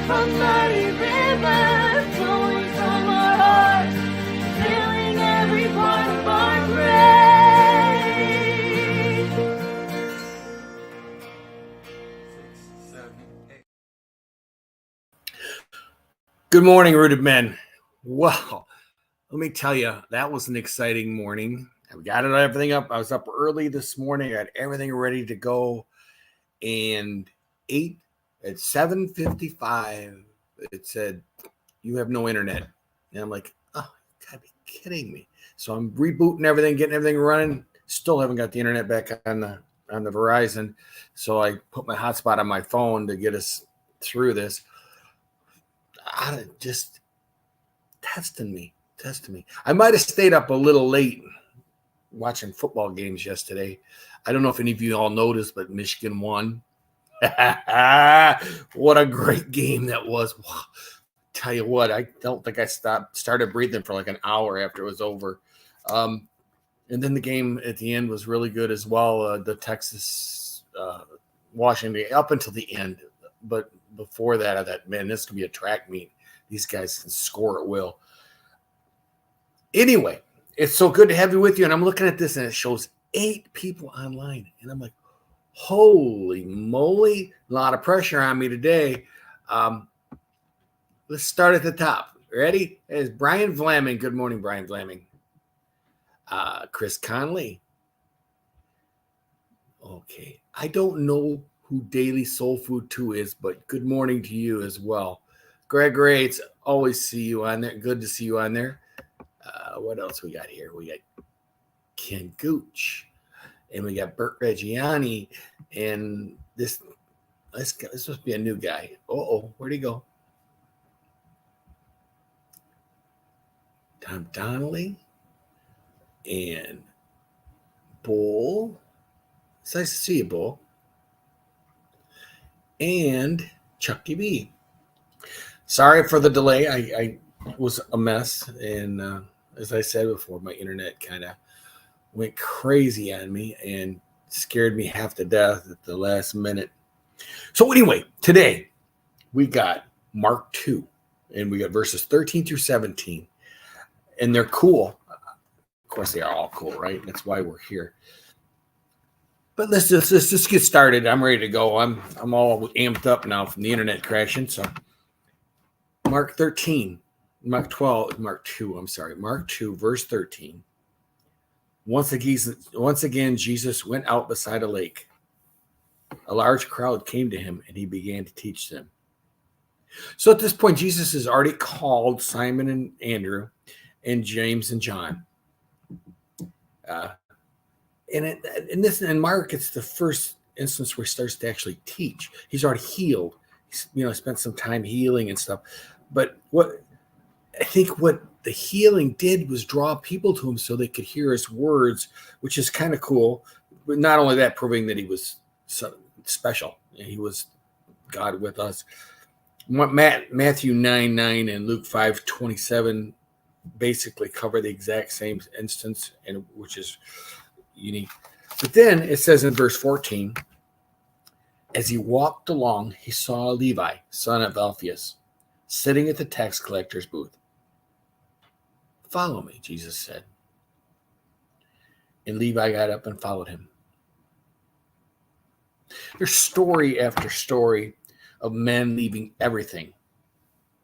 from mighty rivers flowing from our hearts, filling every part of our brain. 6, 7, 8. Good morning, Rooted Men. Wow, let me tell you, that was an exciting morning. I got everything up. I was up early this morning. I got everything ready to go. And at 7:55, it said, "You have no internet." And I'm like, "Oh, you gotta be kidding me!" So I'm rebooting everything, getting everything running. Still haven't got the internet back on the Verizon. So I put my hotspot on my phone to get us through this. Just testing me. I might have stayed up a little late watching football games yesterday. I don't know if any of you all noticed, but Michigan won. What a great game that was. Wow. Tell you what, I don't think I started breathing for like an hour after it was over. And then the game at the end was really good as well. The Texas Washington up until the end. But before that, I thought, man, this could be a track meet. These guys can score at will. Anyway, it's so good to have you with you. And I'm looking at this and it shows 8 people online. And I'm like, holy moly, a lot of pressure on me today. Let's start at the top. Ready? There's Brian Vlaming. Good morning, Brian Vlaming. Chris Conley. Okay. I don't know who Daily Soul Food 2 is, but good morning to you as well. Greg Rates, always see you on there. Good to see you on there. What else we got here? We got Ken Gooch, and we got Bert Reggiani, and this must be a new guy. Where'd he go? Tom Donnelly and Bull. It's nice to see you, Bull. And Chucky B. Sorry for the delay. I was a mess, and as I said before, my internet kind of went crazy on me and scared me half to death at the last minute. So anyway, today we got Mark 2, and we got verses 13 through 17, and they're cool. Of course, they are all cool, right? That's why we're here. But let's just get started. I'm ready to go. I'm all amped up now from the internet crashing. So Mark 2, verse 13. Once again, Jesus went out beside a lake. A large crowd came to him, and he began to teach them. So at this point, Jesus has already called Simon and Andrew and James and John. In Mark, it's the first instance where he starts to actually teach. He's already healed. He's spent some time healing and stuff. But what the healing did was draw people to him so they could hear his words, which is kind of cool. But not only that, proving that he was so special. He was God with us. Matthew 9:9 and Luke 5:27 basically cover the exact same instance, and which is unique. But then it says in verse 14, as he walked along, he saw Levi, son of Alphaeus, sitting at the tax collector's booth. "Follow me," Jesus said. And Levi got up and followed him. There's story after story of men leaving everything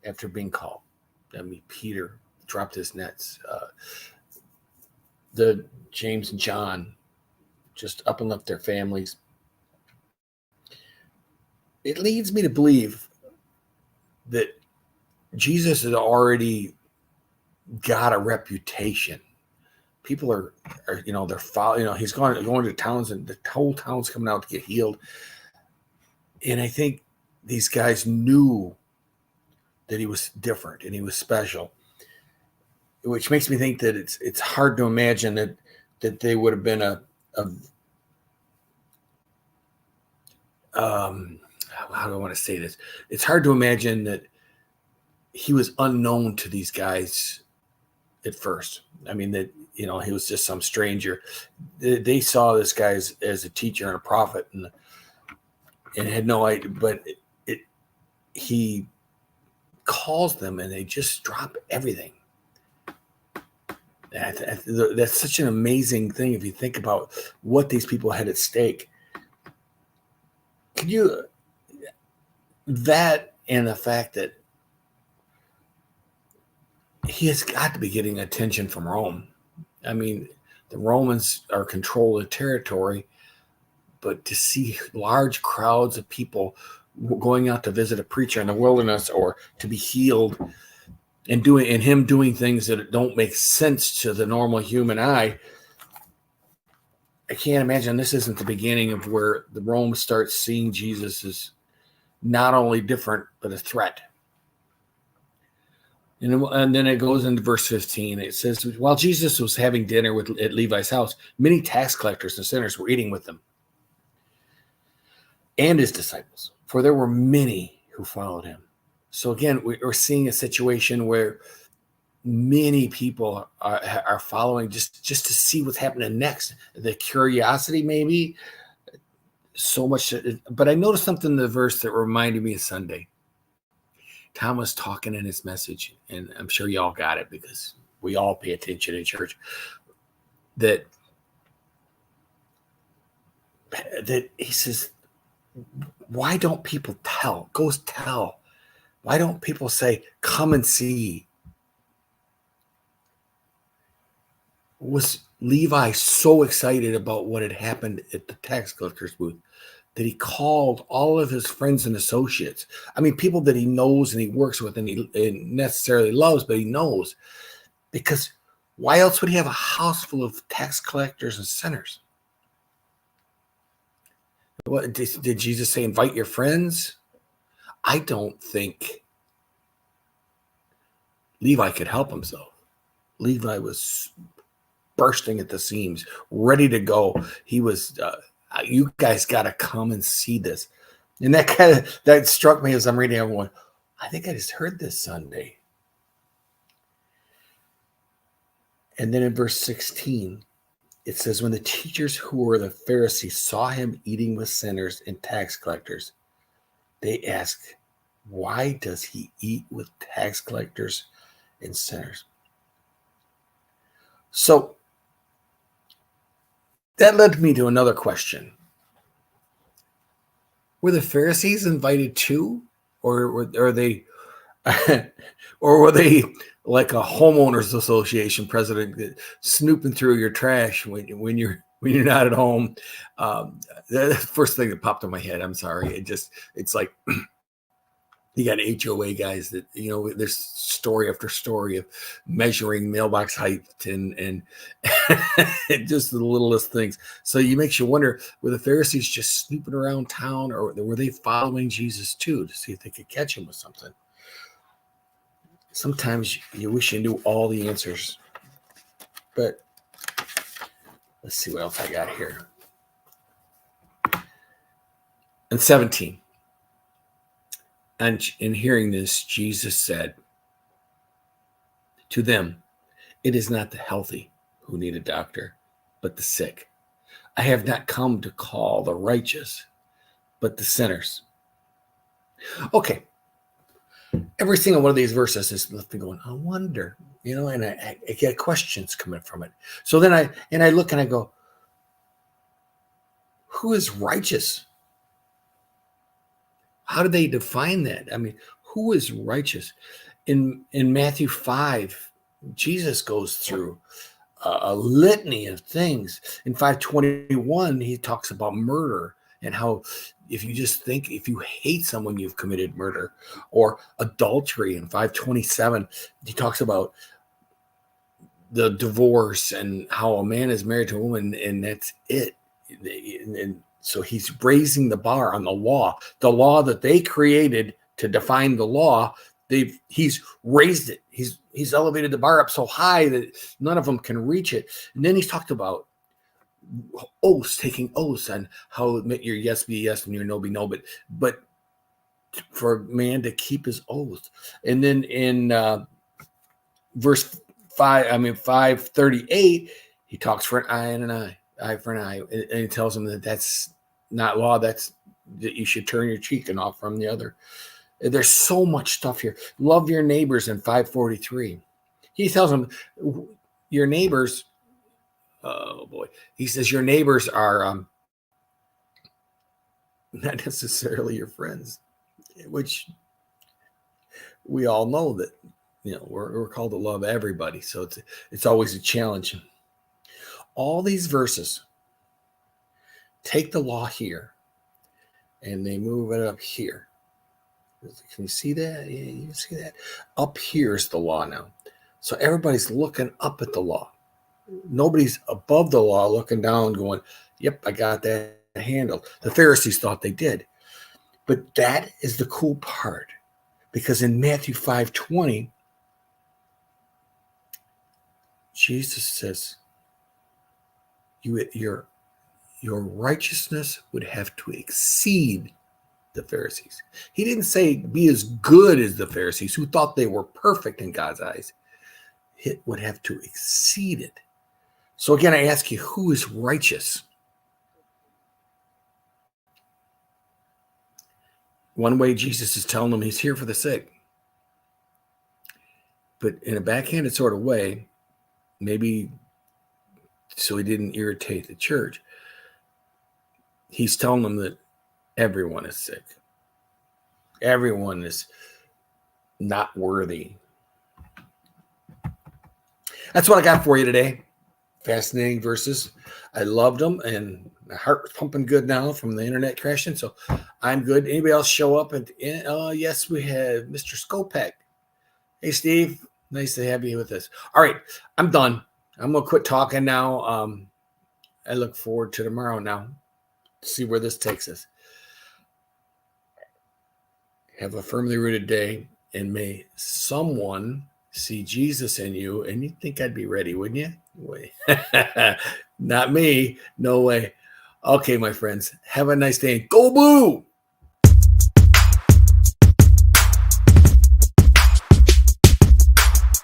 after being called. I mean, Peter dropped his nets. The James and John just up and left their families. It leads me to believe that Jesus had already got a reputation. People are they're following. He's going to towns, and the whole town's coming out to get healed. And I think these guys knew that he was different and he was special, which makes me think that it's hard to imagine that they would have been how do I want to say this? It's hard to imagine that he was unknown to these guys at first. I mean, that he was just some stranger. They saw this guy as a teacher and a prophet, and had no idea. But he calls them and they just drop everything. That's such an amazing thing if you think about what these people had at stake. Could you, that and the fact that he has got to be getting attention from Rome. I mean, the Romans are controlling the territory, but to see large crowds of people going out to visit a preacher in the wilderness or to be healed and him doing things that don't make sense to the normal human eye, I can't imagine this isn't the beginning of where the Rome starts seeing Jesus as not only different, but a threat. And then it goes into verse 15. It says, while Jesus was having dinner at Levi's house, many tax collectors and sinners were eating with him and his disciples, for there were many who followed him. So again, we're seeing a situation where many people are following just to see what's happening next. The curiosity, maybe, so much. But I noticed something in the verse that reminded me of Sunday. Tom was talking in his message, and I'm sure y'all got it because we all pay attention in church, that he says, why don't people tell? Go tell. Why don't people say, come and see? Was Levi so excited about what had happened at the tax collector's booth that he called all of his friends and associates? I mean, people that he knows and he works with and he necessarily loves, but he knows. Because why else would he have a house full of tax collectors and sinners? What did Jesus say? Invite your friends? I don't think Levi could help himself. Levi was bursting at the seams, ready to go. He was, you guys got to come and see this. And that struck me as I'm reading everyone. I think I just heard this Sunday. And then in verse 16, it says, when the teachers who were the Pharisees saw him eating with sinners and tax collectors, they asked, why does he eat with tax collectors and sinners? So that led me to another question. Were the Pharisees invited too? Or were they or were they like a homeowners association president snooping through your trash when you're not at home? The first thing that popped in my head, I'm sorry. It's like you got HOA guys that, there's story after story of measuring mailbox height and just the littlest things. So it makes you wonder, were the Pharisees just snooping around town, or were they following Jesus too to see if they could catch him with something? Sometimes you wish you knew all the answers, but let's see what else I got here. And 17. And in hearing this, Jesus said to them, it is not the healthy who need a doctor, but the sick. I have not come to call the righteous, but the sinners. Okay. Every single one of these verses is left me going, I wonder, and I get questions coming from it. So then I look and I go, who is righteous? How do they define that? I mean, who is righteous? In Matthew 5, Jesus goes through a litany of things. In 5:21, he talks about murder and how if you hate someone, you've committed murder. Or adultery. In 5:27, he talks about the divorce and how a man is married to a woman and that's it. And so he's raising the bar on the law that they created to define the law. He's raised it. He's elevated the bar up so high that none of them can reach it. And then he's talked about taking oaths, and how your yes be yes and your no be no, but for a man to keep his oath. And then in verse 5:38, he talks for an eye and an eye for an eye, and he tells him that that's not law. That's that you should turn your cheek and off from the other. There's so much stuff here. Love your neighbors in 543. He tells them, your neighbors, oh boy, he says your neighbors are not necessarily your friends, which we all know that, we're called to love everybody. So it's always a challenge. All these verses take the law here and they move it up here. Can you see that? Yeah, you can see that. Up here is the law now. So everybody's looking up at the law. Nobody's above the law looking down going, yep, I got that handled. The Pharisees thought they did. But that is the cool part, because in Matthew 5:20, Jesus says, your righteousness would have to exceed the Pharisees. He didn't say be as good as the Pharisees, who thought they were perfect in God's eyes. It would have to exceed it. So again, I ask you, who is righteous? One way Jesus is telling them he's here for the sick. But in a backhanded sort of way, maybe so he didn't irritate the church, he's telling them that everyone is sick. Everyone is not worthy. That's what I got for you today. Fascinating verses. I loved them, and my heart was pumping good now from the internet crashing, so I'm good. Anybody else show up? Yes, we have Mr. Skopek. Hey, Steve. Nice to have you with us. All right, I'm done. I'm going to quit talking now. I look forward to tomorrow now to see where this takes us. Have a firmly rooted day, and may someone see Jesus in you, and you'd think I'd be ready, wouldn't you? Wait. Not me. No way. Okay, my friends. Have a nice day. Go Boo!